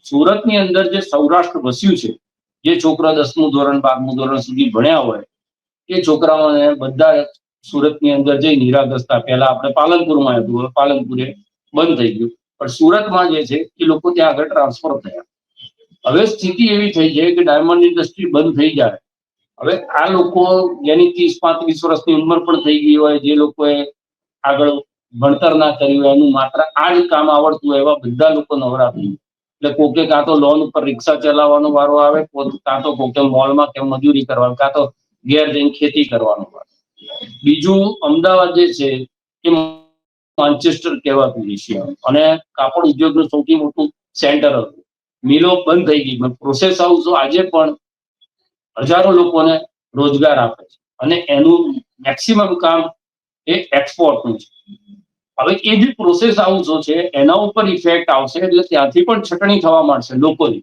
સુરતની અંદર જે સૌરાષ્ટ્ર વસ્યું છે, જે છોકરા 10મું ધોરણ 12મું ધોરણ સુધી ભણ્યા હોય એ છોકરાઓને બધા સુરતની અંદર જઈ નિરાગસતા. પહેલા આપણે પાલનપુરમાં હતું, હવે પાલનપુરે બંધ થઈ ગયું, પણ સુરતમાં જે છે એ લોકો ત્યાં આગળ ટ્રાન્સફર થયા. હવે સ્થિતિ એવી થઈ છે કે ડાયમંડ ઇન્ડસ્ટ્રી બંધ થઈ જાય. હવે આ લોકો જેની 30-35 વર્ષની ઉંમર પણ થઈ ગઈ હોય, જે લોકોએ આગળ ભણતર ના કર્યું હોય, એનું માત્ર આ જ કામ આવડતું હોય, એવા બધા લોકો નવરા થઈ. એટલે કોકે કાં તો લોન ઉપર રિક્ષા ચલાવવાનો વારો આવે, કાં તો કોકે મોલમાં કે મજૂરી કરવાનું, કાં તો ઘેર જઈને ખેતી કરવાનો વારો. બીજું, અમદાવાદ જે છે એ માન્ચેસ્ટર કહેવાતું એશિયા, અને કાપડ ઉદ્યોગનું સૌથી મોટું સેન્ટર હતું. મિલો બંધ થઈ ગઈ, પ્રોસેસ હાઉસો આજે પણ હજારો લોકોને રોજગાર આપે છે, અને એનું મેક્સિમમ કામ એ એક્સપોર્ટનું છે. હવે એ જે પ્રોસેસ હાઉસો છે એના ઉપર ઇફેક્ટ આવશે, એટલે ત્યાંથી પણ છટણી થવા માંડશે લોકોની.